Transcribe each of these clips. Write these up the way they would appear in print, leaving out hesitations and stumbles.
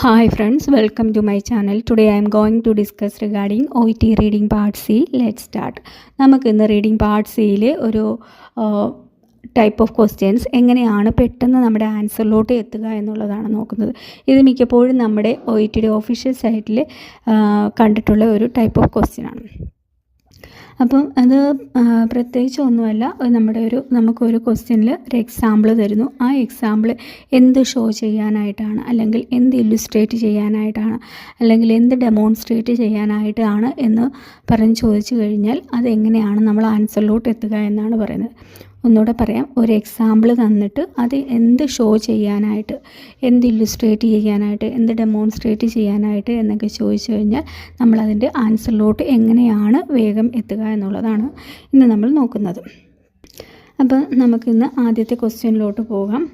Hi friends, welcome to my channel. Today I am going to discuss regarding OET reading part C. Let's start. നമുക്ക് ഇന്ന് reading part സിയിലെ ഒരു type of questions എങ്ങനെയാണ് പെട്ടെന്ന് നമ്മുടെ ആൻസറിലോട്ട് എത്തുക എന്നുള്ളതാണ് നോക്കുന്നത്. ഇത് മിക്കപ്പോഴും നമ്മുടെ OET ഒഫീഷ്യൽ സൈറ്റിൽ കണ്ടിട്ടുള്ള ഒരു ടൈപ്പ് ഓഫ് ക്വസ്റ്റ്യൻ ആണ്. അപ്പം അത് പ്രത്യേകിച്ച് ഒന്നുമല്ല, നമുക്കൊരു ക്വസ്റ്റ്യനിൽ ഒരു എക്സാമ്പിൾ തരുന്നു. ആ എക്സാമ്പിൾ എന്ത് ഷോ ചെയ്യാനായിട്ടാണ്, അല്ലെങ്കിൽ എന്ത് ഇല്ലുസ്ട്രേറ്റ് ചെയ്യാനായിട്ടാണ്, അല്ലെങ്കിൽ എന്ത് ഡെമോൺസ്ട്രേറ്റ് ചെയ്യാനായിട്ടാണ് എന്ന് പറഞ്ഞ് ചോദിച്ചു കഴിഞ്ഞാൽ അതെങ്ങനെയാണ് നമ്മൾ ആൻസറിലോട്ട് എത്തുക എന്നാണ് പറയുന്നത്. ഒന്നുകൂടെ പറയാം, ഒരു എക്സാമ്പിൾ തന്നിട്ട് അത് എന്ത് ഷോ ചെയ്യാനായിട്ട്, എന്ത് ഇല്ലുസ്ട്രേറ്റ് ചെയ്യാനായിട്ട്, എന്ത് ഡെമോൺസ്ട്രേറ്റ് ചെയ്യാനായിട്ട് എന്നൊക്കെ ചോദിച്ചു കഴിഞ്ഞാൽ നമ്മളതിൻ്റെ ആൻസറിലോട്ട് എങ്ങനെയാണ് വേഗം എത്തുക എന്നുള്ളതാണ് ഇന്ന് നമ്മൾ നോക്കുന്നത്. അപ്പോൾ നമുക്കിന്ന് ആദ്യത്തെ ക്വസ്റ്റ്യനിലോട്ട് പോകാം.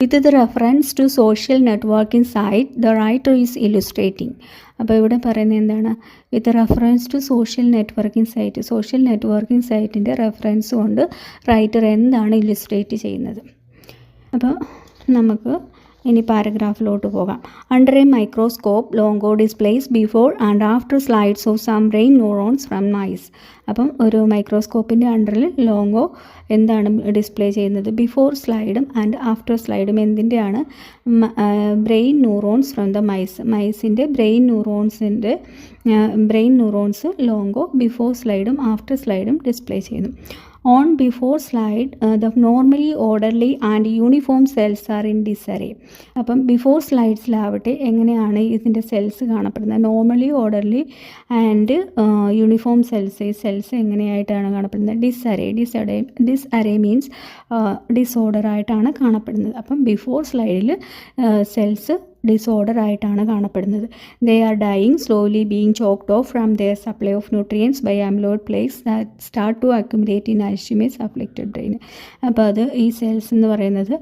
With the reference to social networking site, the writer is illustrating. അപ്പോൾ ഇവിടെ പറയുന്നത് എന്താണ്? With reference to social networking സൈറ്റിൻ്റെ റെഫറൻസ് കൊണ്ട് റൈറ്റർ എന്താണ് ഇല്ലുസ്ട്രേറ്റ് ചെയ്യുന്നത്? അപ്പോൾ നമുക്ക് ഇനി പാരഗ്രാഫിലോട്ട് പോകാം. Under a microscope Longo displays before and after slides of some brain neurons from mice. അപ്പം ഒരു മൈക്രോസ്കോപ്പിൻ്റെ അണ്ടറിൽ ലോങ്കോ എന്താണ് ഡിസ്പ്ലേ ചെയ്യുന്നത്? ബിഫോർ സ്ലൈഡും ആൻഡ് ആഫ്റ്റർ സ്ലൈഡും എന്തിൻ്റെയാണ്? ബ്രെയിൻ ന്യൂറോൺസ് ഫ്രം ദ മൈസിൻ്റെ ബ്രെയിൻ ന്യൂറോൺസ് ലോങ്കോ ബിഫോർ സ്ലൈഡും ആഫ്റ്റർ സ്ലൈഡും ഡിസ്പ്ലേ ചെയ്യുന്നു. On before slide, the normally orderly and uniform cells are in disarray. അപ്പം ബിഫോർ സ്ലൈഡ്സിലാവട്ടെ എങ്ങനെയാണ് ഇതിൻ്റെ സെൽസ് കാണപ്പെടുന്നത്? Normally orderly and uniform cells എങ്ങനെയായിട്ടാണ് കാണപ്പെടുന്നത്? ഡിസ്അറേ മീൻസ് ഡിസോർഡർ ആയിട്ടാണ് കാണപ്പെടുന്നത്. അപ്പം ബിഫോർ സ്ലൈഡിൽ സെൽസ് ഡിസോർഡർ ആയിട്ടാണ് കാണപ്പെടുന്നത്. They are dying slowly being choked off from their supply of nutrients by amyloid plaques that start to accumulate in Alzheimer's afflicted brain. അപ്പോൾ അത് ഈ സെൽസ് എന്ന് പറയുന്നത്,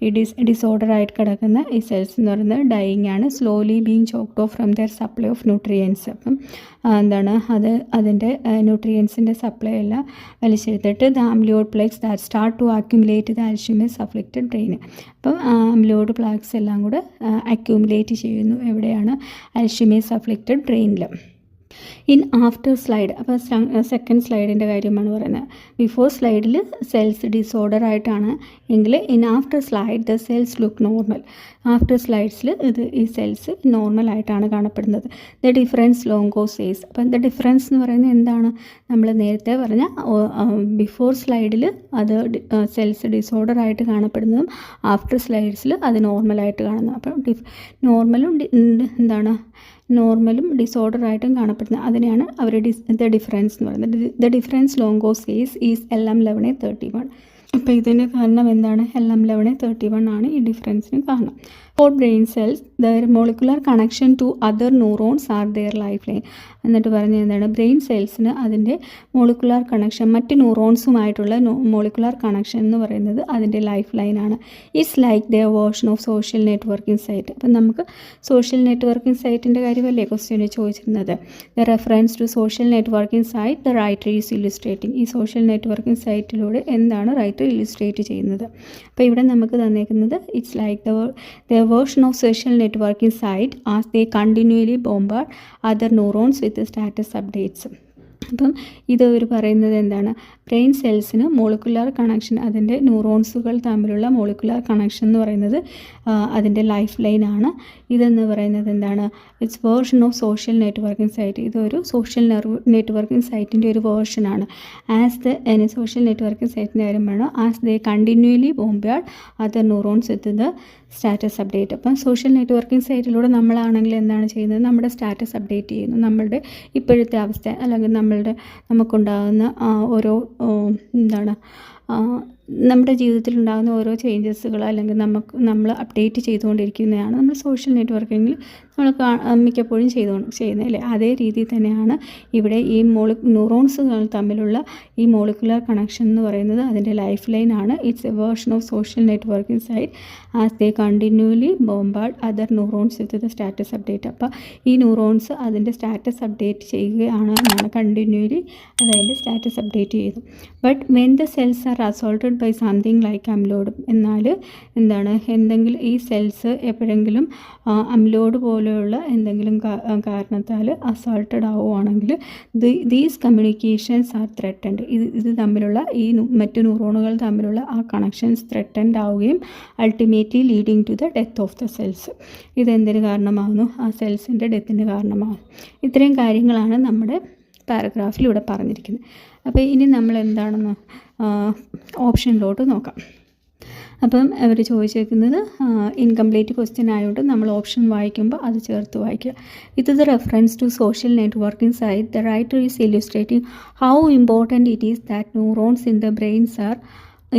ഈ ഡിസോർഡർ ആയിട്ട് കിടക്കുന്ന ഈ സെൽസ് എന്ന് പറയുന്നത് ഡൈയിങ് ആണ്. Slowly being choked off from their supply of nutrients. അപ്പം എന്താണ് അതിൻ്റെ ന്യൂട്രിയൻസിൻ്റെ സപ്ലൈ എല്ലാം വലിച്ചെടുത്തിട്ട് the amyloid plaques that start to accumulate the Alzheimer's afflicted brain. അപ്പം അമിലോയിഡ് പ്ലേക്സ് എല്ലാം കൂടെ അക്യൂമുലേറ്റ് ചെയ്യുന്നു. എവിടെയാണ്? അൽഷിമേഴ്സ് അഫ്ലിക്റ്റഡ് ബ്രെയിനിൽ. ഇൻ ആഫ്റ്റർ സ്ലൈഡ്, അപ്പോൾ സെക്കൻഡ് സ്ലൈഡിൻ്റെ കാര്യമാണ് പറയുന്നത്. ബിഫോർ സ്ലൈഡിൽ സെൽസ് ഡിസോർഡർ ആയിട്ടാണ് എങ്കിൽ in after slide the cells look normal. After സ്ലൈഡ്സിൽ ഈ സെൽസ് നോർമൽ ആയിട്ടാണ് കാണപ്പെടുന്നത്. The difference Longo says. അപ്പം ദ ഡിഫറൻസ് എന്ന് പറയുന്നത് എന്താണ്? നമ്മൾ നേരത്തെ പറഞ്ഞ ബിഫോർ സ്ലൈഡിൽ അത് സെൽസ് ഡിസോർഡർ ആയിട്ട് കാണപ്പെടുന്നതും ആഫ്റ്റർ സ്ലൈഡ്സിൽ അത് നോർമലായിട്ട് കാണുന്നു. അപ്പം നോർമലും ഡിസോർഡർ ആയിട്ടും കാണപ്പെടുന്നത്, അതിനെയാണ് അവർ ദ ഡിഫറൻസ് എന്ന് പറയുന്നത്. The difference Longo says is LM11A31. അപ്പോൾ ഇതിന് കാരണം എന്താണ്? LM11A31 ആണ് ഈ ഡിഫറൻസിന് കാരണം. For brain cells their molecular connection to other neurons are their life line. എന്നിട്ട് പറഞ്ഞത് എന്താണ്? ബ്രെയിൻ സെൽസിന് അതിൻ്റെ മോളിക്കുലർ കണക്ഷൻ, മറ്റ് ന്യൂറോൺസുമായിട്ടുള്ള മോളിക്കുലർ കണക്ഷൻ എന്ന് പറയുന്നത് അതിൻ്റെ ലൈഫ് ലൈനാണ്. It's like the version of social networking site. അപ്പം നമുക്ക് സോഷ്യൽ നെറ്റ്വർക്കിംഗ് സൈറ്റിൻ്റെ കാര്യമല്ലേ ക്വസ്റ്റ്യനിൽ ചോദിച്ചിരുന്നത്? The reference to social networking site the writer is illustrating. ഈ സോഷ്യൽ നെറ്റ്വർക്കിംഗ് സൈറ്റിലൂടെ എന്താണ് റൈറ്റർ ഇല്ലുസ്ട്രേറ്റ് ചെയ്യുന്നത്? അപ്പോൾ ഇവിടെ നമുക്ക് തന്നേക്കുന്നത് it's like the version of social networking site as they continually bombard other neurons with status updates. അപ്പം ഇത് ഒരു പറയുന്നത് എന്താണ്? ബ്രെയിൻ സെൽസിന് മോളിക്കുലർ കണക്ഷൻ, അതിൻ്റെ ന്യൂറോൺസുകൾ തമ്മിലുള്ള മോളിക്കുലർ കണക്ഷൻ എന്ന് പറയുന്നത് അതിൻ്റെ ലൈഫ് ലൈനാണ്. ഇതെന്ന് പറയുന്നത് എന്താണ്? It's version of social networking site. ഇതൊരു സോഷ്യൽ നെറ്റ്വർക്കിംഗ് സൈറ്റിൻ്റെ ഒരു വേർഷനാണ്. സോഷ്യൽ നെറ്റ്വർക്കിംഗ് സൈറ്റിൻ്റെ കാര്യം വേണം. As they continually bombard other neurons with the status update. അപ്പം സോഷ്യൽ നെറ്റ്വർക്കിംഗ് സൈറ്റിലൂടെ നമ്മളാണെങ്കിൽ എന്താണ് ചെയ്യുന്നത്? നമ്മുടെ സ്റ്റാറ്റസ് അപ്ഡേറ്റ് ചെയ്യുന്നു. നമ്മളുടെ ഇപ്പോഴത്തെ അവസ്ഥ, അല്ലെങ്കിൽ നമുക്കുണ്ടാകുന്ന ഓരോ നമ്മുടെ ജീവിതത്തിലുണ്ടാകുന്ന ഓരോ ചേഞ്ചസുകൾ, അല്ലെങ്കിൽ നമ്മൾ അപ്ഡേറ്റ് ചെയ്തുകൊണ്ടിരിക്കുന്നതാണ് നമ്മൾ സോഷ്യൽ നെറ്റ്വർക്കിങ്ങിൽ നമ്മൾ മിക്കപ്പോഴും ചെയ്യുന്നത് അല്ലേ? അതേ രീതിയിൽ തന്നെയാണ് ഇവിടെ ഈ ന്യൂറോൺസുകൾ തമ്മിലുള്ള ഈ മോളിക്കുലർ കണക്ഷൻ എന്ന് പറയുന്നത് അതിൻ്റെ ലൈഫ് ലൈനാണ്. It's a version of social networking site as they continually bombard other neurons with the status update. അപ്പോൾ ഈ ന്യൂറോൺസ് അതിൻ്റെ സ്റ്റാറ്റസ് അപ്ഡേറ്റ് ചെയ്യുകയാണ് എന്നാണ്. കണ്ടിന്യൂലി അതതിൻ്റെ സ്റ്റാറ്റസ് അപ്ഡേറ്റ് ചെയ്തു. But when the cells are assaulted by something like amyloid. എന്നാൽ എന്താണ്, എന്തെങ്കിലും ഈ സെൽസ് എപ്പോഴെങ്കിലും അംലോഡ് പോലെയുള്ള എന്തെങ്കിലും കാരണത്താൽ അസോൾട്ടഡ് ആവുകയാണെങ്കിൽ ദീസ് കമ്മ്യൂണിക്കേഷൻസ് ആർ ത്രെറ്റൻഡ്. ഇത് തമ്മിലുള്ള ഈ മറ്റു ന്യൂറോണുകൾ തമ്മിലുള്ള ആ കണക്ഷൻസ് ത്രെറ്റൻഡ് ആവുകയും ultimately leading to the death of the cells. ഇതെന്തിന് കാരണമാകുന്നു? ആ സെൽസിൻ്റെ ഡെത്തിന് കാരണമാകും. ഇത്രയും കാര്യങ്ങളാണ് നമ്മുടെ പാരഗ്രാഫിലൂടെ പറഞ്ഞിരിക്കുന്നത്. അപ്പോൾ ഇനി നമ്മൾ എന്താണെന്ന് ഓപ്ഷനിലോട്ട് നോക്കാം. അപ്പം അവർ ചോദിച്ചേക്കുന്നത് ഇൻകംപ്ലീറ്റ് ക്വസ്റ്റ്യൻ ആയതുകൊണ്ട് നമ്മൾ ഓപ്ഷൻ വായിക്കുമ്പോൾ അത് ചേർത്ത് വായിക്കുക. With the reference to social networking site the writer is illustrating how important it is that neurons in the brains are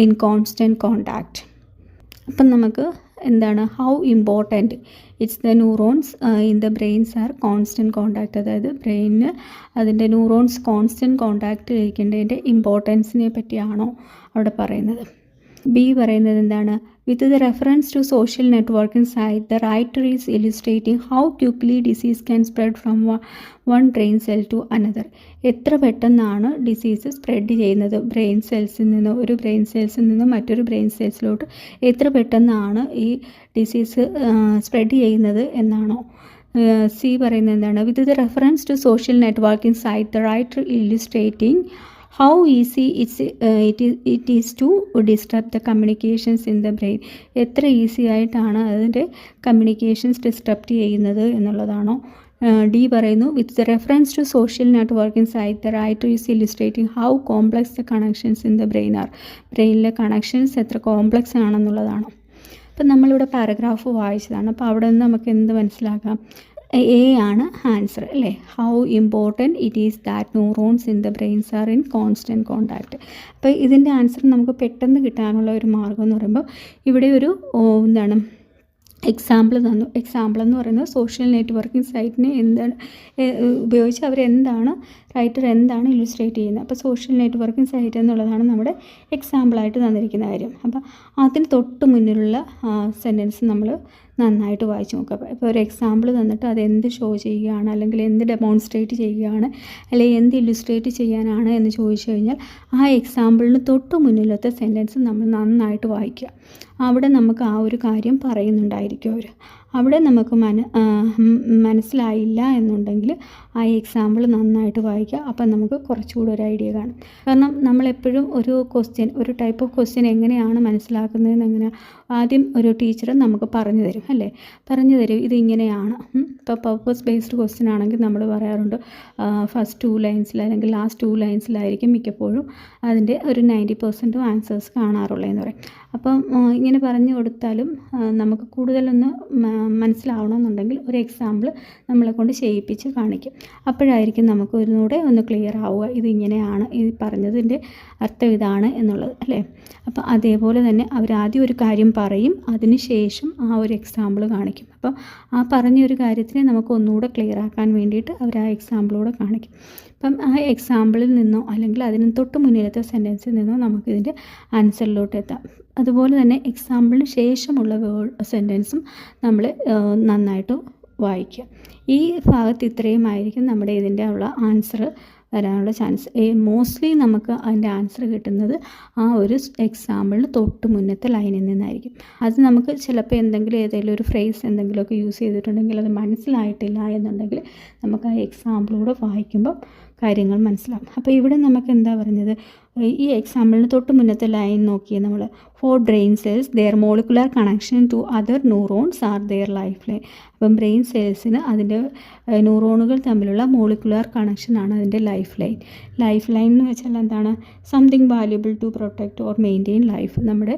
in constant contact. അപ്പം നമുക്ക് എന്താണ് how important it's the neurons in the brains are constant contact. അതായത് ബ്രെയിനിന് അതിൻ്റെ neurons constant contact കഴിക്കേണ്ടതിൻ്റെ ഇമ്പോർട്ടൻസിനെ പറ്റിയാണോ അവിടെ പറയുന്നത്. ബി പറയുന്നത് എന്താണ്? With the reference to social networking site the writer is illustrating how quickly disease can spread from one brain cell to another. എത്ര പെട്ടെന്നാണ് ഡിസീസ് സ്പ്രെഡ് ചെയ്യുന്നത് ബ്രെയിൻ സെൽസിൽ നിന്ന്, ഒരു ബ്രെയിൻ സെൽസിൽ നിന്ന് മറ്റൊരു ബ്രെയിൻ സെൽസിലോട്ട് എത്ര പെട്ടെന്നാണ് ഈ ഡിസീസ് സ്പ്രെഡ് ചെയ്യുന്നത് എന്നാണോ. സി പറയുന്നത് എന്താണ്? With the reference to social networking site the writer illustrating how easy it is to disrupt the communications in the brain. എത്ര ഈസി ആയിട്ടാണ് അതിൻ്റെ കമ്മ്യൂണിക്കേഷൻസ് ഡിസ്ട്രപ്റ്റ് ചെയ്യുന്നത് എന്നുള്ളതാണോ. ഡി പറയുന്നു with the reference to social networking site the writer is illustrating how complex the connections in the brain are. ബ്രെയിനിലെ connections എത്ര complex ആണെന്നുള്ളതാണോ. അപ്പം നമ്മളിവിടെ പാരഗ്രാഫ് വായിച്ചതാണ്. അപ്പോൾ അവിടെ നിന്ന് നമുക്ക് എന്ത് മനസ്സിലാക്കാം? എ ആണ് ആൻസർ അല്ലേ. How important it is that neurons in the brains are in constant contact. അപ്പോൾ ഇതിൻ്റെ ആൻസർ നമുക്ക് പെട്ടെന്ന് കിട്ടാനുള്ള ഒരു മാർഗ്ഗം എന്ന് പറയുമ്പോൾ ഇവിടെ ഒരു എന്താണ് എക്സാമ്പിൾ തന്നു. എക്സാമ്പിൾ എന്ന് പറയുന്നത് സോഷ്യൽ നെറ്റ്വർക്കിംഗ് സൈറ്റിനെ എന്താണ് ഉപയോഗിച്ച് അവരെന്താണ് റൈറ്റർ എന്താണ് ഇല്ലുസ്ട്രേറ്റ് ചെയ്യുന്നത്. അപ്പോൾ സോഷ്യൽ നെറ്റ്വർക്കിംഗ് സൈറ്റ് എന്നുള്ളതാണ് നമ്മുടെ എക്സാമ്പിളായിട്ട് തന്നിരിക്കുന്ന കാര്യം. അപ്പോൾ അതിന് തൊട്ട് മുന്നിലുള്ള സെൻറ്റൻസ് നമ്മൾ നന്നായിട്ട് വായിച്ച് നോക്കുക. ഇപ്പോൾ ഒരു എക്സാമ്പിൾ തന്നിട്ട് അത് എന്ത് ഷോ ചെയ്യുകയാണ്, അല്ലെങ്കിൽ എന്ത് ഡെമോൺസ്ട്രേറ്റ് ചെയ്യുകയാണ്, അല്ലെങ്കിൽ എന്ത് ഇല്ലുസ്ട്രേറ്റ് ചെയ്യാനാണ് എന്ന് ചോദിച്ചു കഴിഞ്ഞാൽ ആ എക്സാമ്പിളിന് തൊട്ട് മുന്നിലത്തെ സെൻറ്റൻസ് നമ്മൾ നന്നായിട്ട് വായിക്കുക. അവിടെ നമുക്ക് ആ ഒരു കാര്യം പറയുന്നുണ്ടായിരിക്കും അവർ. അവിടെ നമുക്ക് മനസ്സിലായില്ല എന്നുണ്ടെങ്കിൽ ആ എക്സാമ്പിൾ നന്നായിട്ട് വായിക്കുക. അപ്പം നമുക്ക് കുറച്ചുകൂടി ഒരു ഐഡിയ കാണും. കാരണം നമ്മളെപ്പോഴും ഒരു ക്വസ്റ്റ്യൻ, ഒരു ടൈപ്പ് ഓഫ് ക്വസ്റ്റ്യൻ എങ്ങനെയാണ് മനസ്സിലാക്കുന്നതെന്ന് എങ്ങനെയാണ് ആദ്യം ഒരു ടീച്ചർ നമുക്ക് പറഞ്ഞു തരും അല്ലേ. പറഞ്ഞു തരും ഇതിങ്ങനെയാണ്. ഇപ്പോൾ പർപ്പസ് ബേസ്ഡ് ക്വസ്റ്റ്യൻ ആണെങ്കിൽ നമ്മൾ പറയാറുണ്ട് ഫസ്റ്റ് 2 ലൈൻസിൽ അല്ലെങ്കിൽ ലാസ്റ്റ് 2 ലൈൻസിലായിരിക്കും മിക്കപ്പോഴും അതിൻ്റെ ഒരു 90% ആൻസേഴ്സ് കാണാറുള്ളതെന്ന് പറയും. അപ്പം ഇങ്ങനെ പറഞ്ഞു കൊടുത്താലും നമുക്ക് കൂടുതലൊന്ന് മനസ്സിലാവണമെന്നുണ്ടെങ്കിൽ ഒരു എക്സാമ്പിൾ നമ്മളെ കൊണ്ട് ചെയ്യിപ്പിച്ച് കാണിക്കും. അപ്പോഴായിരിക്കും നമുക്ക് ഒന്നുകൂടെ ഒന്ന് ക്ലിയർ ആവുക, ഇതിങ്ങനെയാണ് ഈ പറഞ്ഞതിൻ്റെ അർത്ഥം ഇതാണ് എന്നുള്ളത് അല്ലേ. അപ്പോൾ അതേപോലെ തന്നെ അവരാദ്യം ഒരു കാര്യം പറയും, അതിന് ശേഷം ആ ഒരു എക്സാമ്പിൾ കാണിക്കും. അപ്പം ആ പറഞ്ഞൊരു കാര്യത്തിനെ നമുക്ക് ഒന്നുകൂടെ ക്ലിയർ ആക്കാൻ വേണ്ടിയിട്ട് അവർ ആ എക്സാമ്പിളൂടെ കാണിക്കും. അപ്പം ആ എക്സാമ്പിളിൽ നിന്നോ അല്ലെങ്കിൽ അതിന് തൊട്ട് മുന്നിലത്തെ സെൻറ്റൻസിൽ നിന്നോ നമുക്കിതിൻ്റെ ആൻസറിലോട്ട് എത്താം. അതുപോലെ തന്നെ എക്സാമ്പിളിന് ശേഷമുള്ള സെൻറ്റൻസും നമ്മൾ നന്നായിട്ട് വായിക്കുക. ഈ ഭാഗത്ത് ഇത്രയുമായിരിക്കും നമ്മുടെ ഇതിൻ്റെ ഉള്ള ആൻസർ വരാനുള്ള ചാൻസ്. മോസ്റ്റ്ലി നമുക്ക് അതിൻ്റെ ആൻസർ കിട്ടുന്നത് ആ ഒരു എക്സാമ്പിളിന് തൊട്ട് മുന്നത്തെ ലൈനിൽ നിന്നായിരിക്കും. അത് നമുക്ക് ചിലപ്പോൾ ഏതെങ്കിലും ഒരു ഫ്രേസ് എന്തെങ്കിലുമൊക്കെ യൂസ് ചെയ്തിട്ടുണ്ടെങ്കിൽ അത് മനസ്സിലായിട്ടില്ല എന്നുണ്ടെങ്കിൽ നമുക്ക് ആ എക്സാമ്പിളൂടെ വായിക്കുമ്പം കാര്യങ്ങൾ മനസ്സിലാവും. അപ്പോൾ ഇവിടെ നമുക്ക് എന്താ പറഞ്ഞത്, ഈ എക്സാമ്പിളിന് തൊട്ട് മുന്നത്തെ ലൈൻ നോക്കിയേ നമ്മൾ. For brain cells their molecular connection to other neurons are their life line. അപ്പം ബ്രെയിൻ സെൽസിന് അതിൻ്റെ ന്യൂറോണുകൾ തമ്മിലുള്ള മോളിക്കുലർ കണക്ഷനാണ് അതിൻ്റെ ലൈഫ് ലൈൻ. ലൈഫ് ലൈൻ എന്ന് വെച്ചാൽ എന്താണ്? Something valuable to protect or maintain life. നമ്മുടെ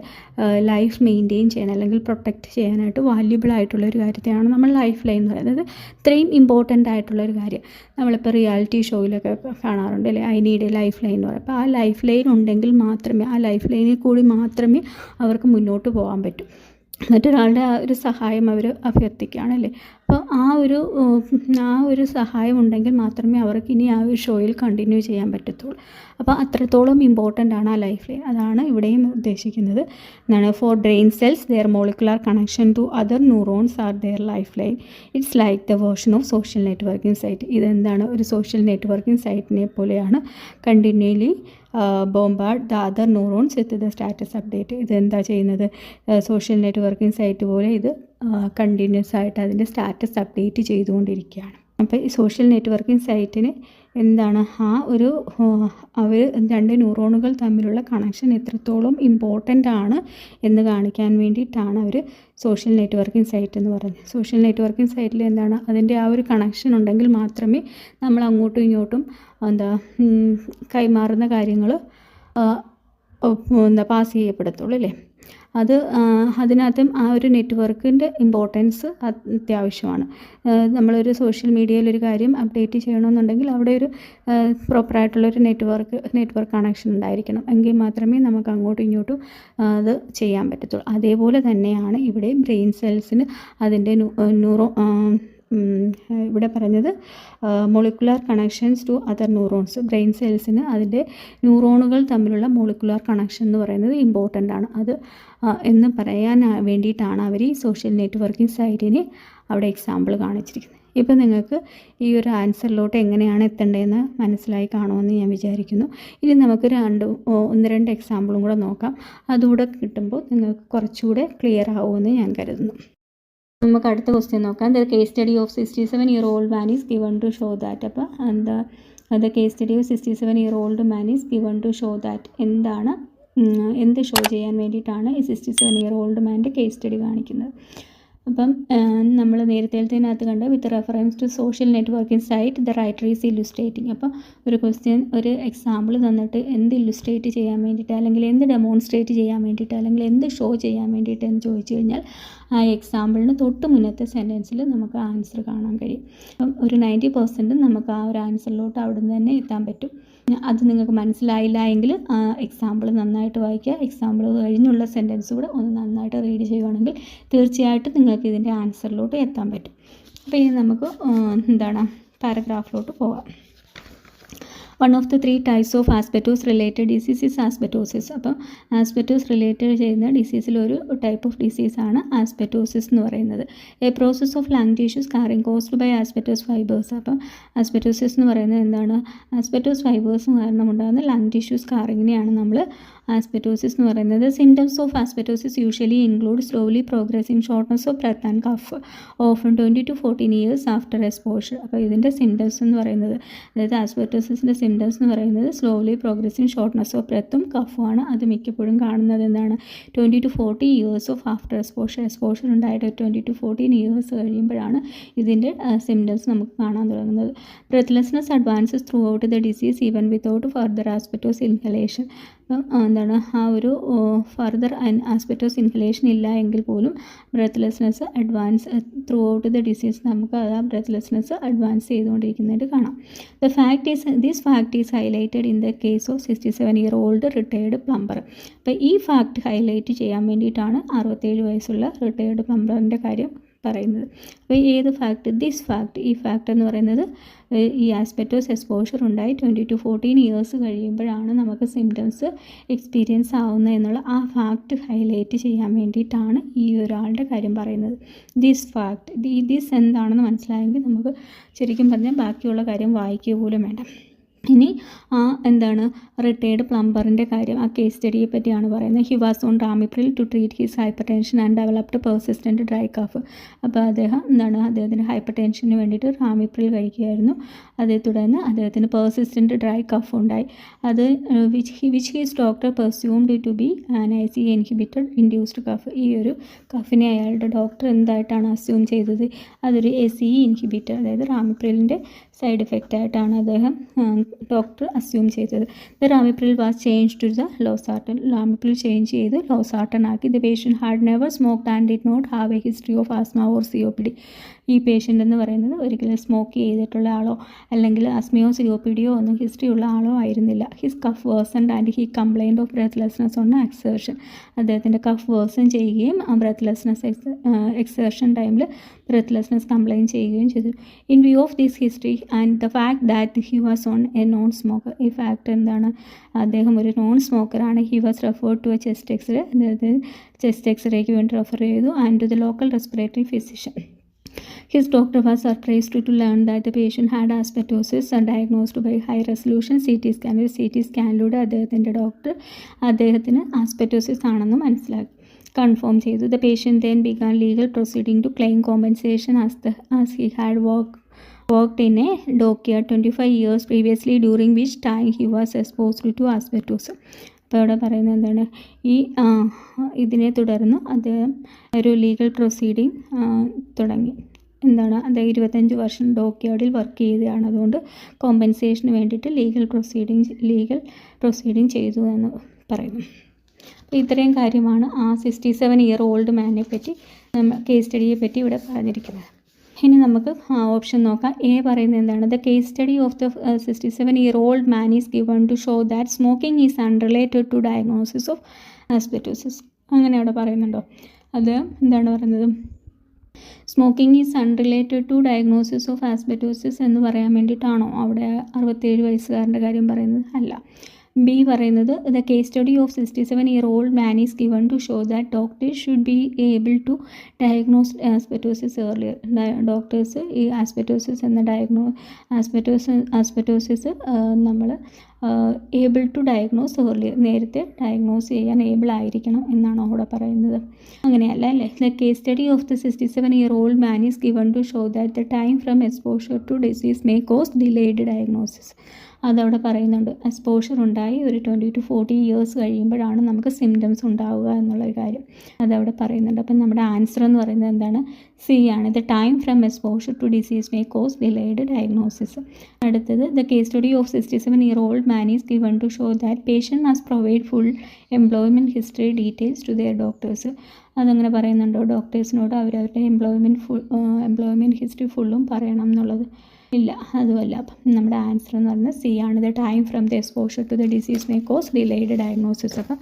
ലൈഫ് മെയിൻറ്റെയിൻ ചെയ്യാൻ അല്ലെങ്കിൽ പ്രൊട്ടക്റ്റ് ചെയ്യാനായിട്ട് വാല്യുബിൾ ആയിട്ടുള്ള ഒരു കാര്യത്തെയാണ് നമ്മൾ ലൈഫ് ലൈൻ എന്ന് പറയുന്നത്. ഇത്രയും ഇമ്പോർട്ടൻ്റ് ആയിട്ടുള്ളൊരു കാര്യം നമ്മളിപ്പോൾ റിയാലിറ്റി ഷോയിലൊക്കെ കാണാറുണ്ട് അല്ലേ, I need A life line എന്ന് പറയും. അപ്പോൾ ആ ലൈഫ് ലൈൻ ഉണ്ടെങ്കിൽ മാത്രമേ, ആ ലൈഫ് ലൈനിൽ കൂടി മാത്രമേ അവർക്ക് മുന്നോട്ട് പോകാൻ പറ്റൂ. മറ്റൊരാളുടെ ആ ഒരു സഹായം അവർ അഭ്യർത്ഥിക്കുകയാണല്ലേ. അപ്പോൾ ആ ഒരു സഹായം ഉണ്ടെങ്കിൽ മാത്രമേ അവർക്ക് ഇനി ആ ഒരു ഷോയിൽ കണ്ടിന്യൂ ചെയ്യാൻ പറ്റത്തുള്ളൂ. അപ്പോൾ അത്രത്തോളം ഇമ്പോർട്ടൻ്റ് ആണ് ആ ലൈഫ് ലൈൻ. അതാണ് ഇവിടെയും ഉദ്ദേശിക്കുന്നത്. എന്താണ്? For brain cells their molecular connection to other neurons are their life line. It's like the version of social networking site. ഇതെന്താണ്? ഒരു സോഷ്യൽ നെറ്റ്വർക്കിംഗ് സൈറ്റിനെ പോലെയാണ് continually bombard the other neurons with the status update. ഇതെന്താ ചെയ്യുന്നത്? Social networking site പോലെ ഇത് continuous ആയിട്ട് അതിൻ്റെ സ്റ്റാറ്റസ് അപ്ഡേറ്റ് ചെയ്തുകൊണ്ടിരിക്കുകയാണ്. അപ്പോൾ ഈ സോഷ്യൽ നെറ്റ്വർക്കിംഗ് സൈറ്റിന് എന്താണ് അവർ രണ്ട് ന്യൂറോണുകൾ തമ്മിലുള്ള കണക്ഷൻ എത്രത്തോളം ഇമ്പോർട്ടൻ്റ് ആണ് എന്ന് കാണിക്കാൻ വേണ്ടിയിട്ടാണ് അവർ സോഷ്യൽ നെറ്റ്വർക്കിംഗ് സൈറ്റ് എന്ന് പറയുന്നത്. സോഷ്യൽ നെറ്റ്വർക്കിംഗ് സൈറ്റിൽ എന്താണ്, അതിൻ്റെ ആ ഒരു കണക്ഷൻ ഉണ്ടെങ്കിൽ മാത്രമേ നമ്മൾ അങ്ങോട്ടും ഇങ്ങോട്ടും കൈമാറുന്ന കാര്യങ്ങൾ പാസ് ചെയ്യപ്പെടത്തുള്ളൂ അല്ലേ. അതിനകത്തും ആ ഒരു നെറ്റ്വർക്കിൻ്റെ ഇമ്പോർട്ടൻസ് അത്യാവശ്യമാണ്. നമ്മളൊരു സോഷ്യൽ മീഡിയയിലൊരു കാര്യം അപ്ഡേറ്റ് ചെയ്യണമെന്നുണ്ടെങ്കിൽ അവിടെ ഒരു പ്രോപ്പറായിട്ടുള്ളൊരു നെറ്റ്വർക്ക് കണക്ഷൻ ഉണ്ടായിരിക്കണം. എങ്കിൽ മാത്രമേ നമുക്ക് അങ്ങോട്ടും ഇങ്ങോട്ടും അത് ചെയ്യാൻ പറ്റത്തുള്ളൂ. അതേപോലെ തന്നെയാണ് ഇവിടെ ബ്രെയിൻ സെൽസിന് അതിൻ്റെ ഇവിടെ പറഞ്ഞത് molecular connections to other neurons. Brain സെൽസിന് അതിൻ്റെ ന്യൂറോണുകൾ തമ്മിലുള്ള മോളിക്കുലാർ കണക്ഷൻ എന്ന് പറയുന്നത് ഇമ്പോർട്ടൻ്റ് ആണ്. അത് എന്ന് പറയാൻ വേണ്ടിയിട്ടാണ് അവർ ഈ സോഷ്യൽ നെറ്റ്വർക്കിംഗ് സൈറ്റിന് അവിടെ എക്സാമ്പിൾ കാണിച്ചിരിക്കുന്നത്. ഇപ്പോൾ നിങ്ങൾക്ക് ഈ ഒരു ആൻസറിലോട്ട് എങ്ങനെയാണ് എത്തേണ്ടതെന്ന് മനസ്സിലായി കാണുമെന്ന് ഞാൻ വിചാരിക്കുന്നു. ഇനി നമുക്ക് ഒന്ന് രണ്ട് എക്സാമ്പിളും കൂടെ നോക്കാം. അതുകൂടെ കിട്ടുമ്പോൾ നിങ്ങൾക്ക് കുറച്ചുകൂടെ ക്ലിയർ ആവുമെന്ന് ഞാൻ കരുതുന്നു. നമുക്ക് അടുത്ത ക്വസ്റ്റ്യൻ നോക്കാം. The case study of 67-year-old man is given to show that. അപ്പോൾ the case study of 67-year-old man is given to show that എന്ത് ഷോ ചെയ്യാൻ വേണ്ടിയിട്ടാണ് ഈ 67-year-old മാൻ്റെ കേസ് സ്റ്റഡി കാണിക്കുന്നത്. അപ്പം നമ്മൾ നേരത്തേതിനകത്ത് കണ്ട് with reference to social networking site the writer is illustrating. അപ്പം ഒരു എക്സാമ്പിൾ തന്നിട്ട് എന്ത് ഇല്ലുസ്ട്രേറ്റ് ചെയ്യാൻ വേണ്ടിയിട്ട്, അല്ലെങ്കിൽ എന്ത് ഡെമോൺസ്ട്രേറ്റ് ചെയ്യാൻ വേണ്ടിയിട്ട്, അല്ലെങ്കിൽ എന്ത് ഷോ ചെയ്യാൻ വേണ്ടിയിട്ട് എന്ന് ചോദിച്ചു കഴിഞ്ഞാൽ ആ എക്സാമ്പിളിന് തൊട്ട് മുന്നത്തെ സെൻറ്റൻസിൽ നമുക്ക് ആൻസർ കാണാൻ കഴിയും. അപ്പം ഒരു 90% നമുക്ക് ആ ഒരു ആൻസറിലോട്ട് അവിടെ നിന്ന് തന്നെ എത്താൻ പറ്റും. അത് നിങ്ങൾക്ക് മനസ്സിലായില്ല എങ്കിൽ എക്സാമ്പിൾ നന്നായിട്ട് വായിക്കുക. എക്സാമ്പിൾ കഴിഞ്ഞുള്ള സെൻറ്റൻസ് കൂടെ ഒന്ന് നന്നായിട്ട് റീഡ് ചെയ്യുകയാണെങ്കിൽ തീർച്ചയായിട്ടും നിങ്ങൾക്ക് ഇതിൻ്റെ ആൻസറിലോട്ട് എത്താൻ പറ്റും. അപ്പോൾ ഇനി നമുക്ക് പാരഗ്രാഫിലോട്ട് പോകാം. One of the 3 types of asbestos related disease is asbestosis. അപ്പം ആസ്ബറ്റോസ് റിലേറ്റഡ് ചെയ്യുന്ന ഡിസീസിൽ ഒരു ടൈപ്പ് ഓഫ് ഡിസീസാണ് ആസ്ബറ്റോസിസ് എന്ന് പറയുന്നത്. A process of lung tissue scarring caused by asbestos fibres. അപ്പം ആസ്ബറ്റോസിസ് എന്ന് പറയുന്നത് എന്താണ്? ആസ്ബറ്റോസ് ഫൈബേഴ്സ് കാരണം ഉണ്ടാകുന്ന ലങ് ടിഷ്യൂ സ്കാറിങ്ങിനെയാണ് നമ്മൾ ആസ്ബറ്റോസിസ് എന്ന് പറയുന്നത്. Symptoms of asbestosis usually include slowly progressing shortness of breath and cough often 20 to 14 years after exposure. അപ്പോൾ ഇതിൻ്റെ സിംറ്റംസ് എന്ന് പറയുന്നത്, അതായത് ആസ്ബറ്റോസിസിൻ്റെ സിംറ്റംസ് എന്ന് പറയുന്നത് സ്ലോലി പ്രോഗ്രസിങ് ഷോർട്ട്നെസ് ഓഫ് ബ്രെത്തും കഫുമാണ്. അത് മിക്കപ്പോഴും കാണുന്നത് എന്താണ്? 20 to 40 years of after exposure ഉണ്ടായിട്ട് 20 to 14 years കഴിയുമ്പോഴാണ് ഇതിൻ്റെ സിംറ്റംസ് നമുക്ക് കാണാൻ തുടങ്ങുന്നത്. Breathlessness advances throughout the disease even without further asbestos inhalation. അപ്പം ആ ഒരു ഫർദർ ആസ്ബറ്റോസ് ഇൻഹലേഷൻ ഇല്ല എങ്കിൽ പോലും breathlessness advance throughout the disease നമുക്ക് ആ ബ്രെത്ത്ലെസ്നെസ് അഡ്വാൻസ് ചെയ്തുകൊണ്ടിരിക്കുന്നതായിട്ട് കാണാം. This fact is highlighted in the case of 67-year-old retired plumber. അപ്പോൾ ഈ ഫാക്ട് ഹൈലൈറ്റ് ചെയ്യാൻ വേണ്ടിയിട്ടാണ് 67 വയസ്സുള്ള റിട്ടയേർഡ് പ്ലംബറിൻ്റെ കാര്യം പറയുന്നത്. അപ്പോൾ ഏത് ഫാക്ട്? ഈ ഫാക്ട് എന്ന് പറയുന്നത് ഈ ആസ്ബറ്റോസ് എക്സ്പോഷർ ഉണ്ടായി 20 to 14 years കഴിയുമ്പോഴാണ് നമുക്ക് സിംറ്റംസ് എക്സ്പീരിയൻസ് ആവുന്നത് എന്നുള്ള ആ ഫാക്ട് ഹൈലൈറ്റ് ചെയ്യാൻ വേണ്ടിയിട്ടാണ് ഈ ഒരാളുടെ കാര്യം പറയുന്നത്. ദിസ് എന്താണെന്ന് മനസ്സിലായെങ്കിൽ നമുക്ക് ശരിക്കും പറഞ്ഞാൽ ബാക്കിയുള്ള കാര്യം വായിക്കുക പോലും വേണ്ട. ഇനി റിട്ടയേർഡ് പ്ലംബറിൻ്റെ കാര്യം, ആ കേസ് സ്റ്റഡിയെ പറ്റിയാണ് പറയുന്നത്. He was on ramipril to treat his hypertension and developed persistent dry cough. അപ്പോൾ അദ്ദേഹത്തിന് ഹൈപ്പർ ടെൻഷന് വേണ്ടിയിട്ട് റാമിപ്രിൽ കഴിക്കുകയായിരുന്നു. അതേ തുടർന്ന് അദ്ദേഹത്തിന് പെർസിസ്റ്റൻറ്റ് ഡ്രൈ കഫ് ഉണ്ടായി. അത് which his doctor presumed to be an ACE inhibited induced cough. ഈ ഒരു കഫിനെ അയാളുടെ ഡോക്ടർ എന്തായിട്ടാണ് അസ്യൂം ചെയ്തത്? അതൊരു ACE ഇൻഹിബിറ്റർ, അതായത് റാമിപ്രിലിൻ്റെ സൈഡ് എഫക്റ്റ് ആയിട്ടാണ് ഡോക്ടർ അസ്യൂം ചെയ്തത്. The ramipril was change to the losartan. Ramipril change ചെയ്ത് ലോസാർട്ടൻ ആക്കി. The patient had never smoked and did not have a history of asthma or COPD. ഈ patient എന്ന് പറയുന്നത് ഒരിക്കലും സ്മോക്ക് ചെയ്തിട്ടുള്ള ആളോ അല്ലെങ്കിൽ ആസ്മയോ COPD ഒന്നും ഹിസ്റ്ററി ഉള്ള ആളോ ആയിരുന്നില്ല. His cough worsened and he complained of breathlessness on exertion. അദ്ദേഹത്തിൻ്റെ കഫ് വേഴ്സൺ ചെയ്യുകയും ബ്രെത്ത്ലെസ്നെസ് എക്സേർഷൻ ടൈമിൽ ബ്രെത്ത്ലെസ്നെസ് കംപ്ലൈൻറ്റ് ചെയ്യുകയും ചെയ്തു. In view of this history and the fact that he was on a non smoker. ഈ ഫാക്ട് എന്താണ്? അദ്ദേഹം ഒരു നോൺ സ്മോക്കറാണ്. He was referred to a chest x-ray. അതായത് ചെസ്റ്റ് എക്സ്റേക്ക് വേണ്ടി റെഫർ ചെയ്തു. And to the local respiratory physician. His doctor was surprised to learn that the patient had asbestos diagnosed by high resolution CT scan. ഒരു CT സ്കാനിലൂടെ അദ്ദേഹത്തിൻ്റെ doctor അദ്ദേഹത്തിന് ആസ്ബെറ്റോസിസ് ആണെന്ന് മനസ്സിലാക്കി confirm ചെയ്തു. The patient then began legal proceeding to claim compensation as he had worked in a dockyard 25 years previously, during which time he was exposed to asbestos. അപ്പോൾ ഇവിടെ പറയുന്നത് എന്താണ്, ഈ ഇതിനെ തുടർന്ന് അദ്ദേഹം ഒരു ലീഗൽ പ്രൊസീഡിങ് തുടങ്ങി. എന്താണ്, അദ്ദേഹം 25 വർഷം ഡോക്യാർഡിൽ വർക്ക് ചെയ്തതാണ്. അതുകൊണ്ട് കോമ്പൻസേഷന് വേണ്ടിയിട്ട് ലീഗൽ പ്രൊസീഡിങ് ചെയ്തു എന്ന് പറയുന്നു. അപ്പോൾ ഇത്രയും കാര്യമാണ് ആ 67-year-old മാനെ പറ്റി കേസ് സ്റ്റഡിയെ പറ്റി ഇവിടെ പറഞ്ഞിരിക്കുന്നത്. ഇനി നമുക്ക് ഓപ്ഷൻ നോക്കാം. എ പറയുന്നത് എന്താണ്, the case study of the 67-year-old man is given to show that smoking is unrelated to diagnosis of asbestosis. അങ്ങനെ അവിടെ പറയുന്നുണ്ടോ? അത് എന്താണ് പറയുന്നത്, smoking is unrelated to diagnosis of asbestosis എന്ന് പറയാൻ വേണ്ടിയിട്ടാണോ അവിടെ 67 വയസ്സുകാരൻ്റെ കാര്യം പറയുന്നത്? അല്ല. ബി പറയുന്നത്, the case study of 67-year-old man is given to show that doctors should be able to diagnose asbestosis earlier. Doctors ഈ ആസ്ബെറ്റോസിസ് നമ്മൾ ഏബിൾ ടു ഡയഗ്നോസ് ഏർലിയർ, നേരത്തെ ഡയഗ്നോസ് ചെയ്യാൻ ഏബിൾ ആയിരിക്കണം എന്നാണ് അവിടെ പറയുന്നത്. അങ്ങനെയല്ല അല്ലേ. The case study of the 67-year-old man is given to show that the time from exposure to disease may cause delayed diagnosis. അതവിടെ പറയുന്നുണ്ട്. എക്സ്പോഷർ ഉണ്ടായി ഒരു 20 to 40 years കഴിയുമ്പോഴാണ് നമുക്ക് സിംറ്റംസ് ഉണ്ടാവുക എന്നുള്ളൊരു കാര്യം അതവിടെ പറയുന്നുണ്ട്. അപ്പം നമ്മുടെ ആൻസർ എന്ന് പറയുന്നത് എന്താണ്? സി ആണ്. The time from exposure to disease may cause delayed diagnosis. അടുത്തത്, the case study of 67-year-old man is given to show that patient must provide full employment history details to their doctors. അതങ്ങനെ പറയുന്നുണ്ടോ? ഡോക്ടേഴ്സിനോട് അവരവരുടെ employment history ഫുള്ളും പറയണം എന്നുള്ളത് ഇല്ല, അതുമല്ല. അപ്പം നമ്മുടെ ആൻസർ എന്ന് പറയുന്നത് സി ആണ്. The time from the exposure to the disease may cause delayed diagnosis. അപ്പം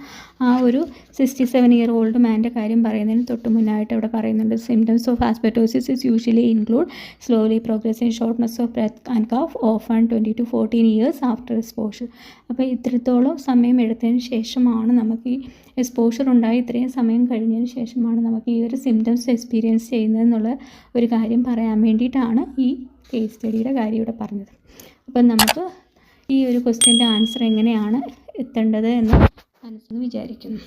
ആ ഒരു 67-year-old മാൻ്റെ കാര്യം പറയുന്നതിന് തൊട്ട് മുന്നായിട്ട് അവിടെ പറയുന്നുണ്ട്, symptoms of asbestosis is usually include slowly progressing shortness of breath and cough often 20 to 14 years after exposure. അപ്പോൾ ഇത്രത്തോളം സമയം എടുത്തതിന് ശേഷമാണ് നമുക്ക് ഈ എക്സ്പോഷർ ഉണ്ടായി, ഇത്രയും സമയം കഴിഞ്ഞതിന് ശേഷമാണ് നമുക്ക് ഈ ഒരു സിംറ്റംസ് എക്സ്പീരിയൻസ് ചെയ്യുന്നതെന്നുള്ള ഒരു കാര്യം പറയാൻ വേണ്ടിയിട്ടാണ് ഈ കേസ് സ്റ്റഡിയുടെ കാര്യം ഇവിടെ പറഞ്ഞത്. അപ്പം നമുക്ക് ഈ ഒരു ക്വസ്റ്റ്യൻ്റെ ആൻസർ എങ്ങനെയാണ് എത്തേണ്ടത് എന്ന് മനസ്സിൽ വിചാരിക്കുന്നു.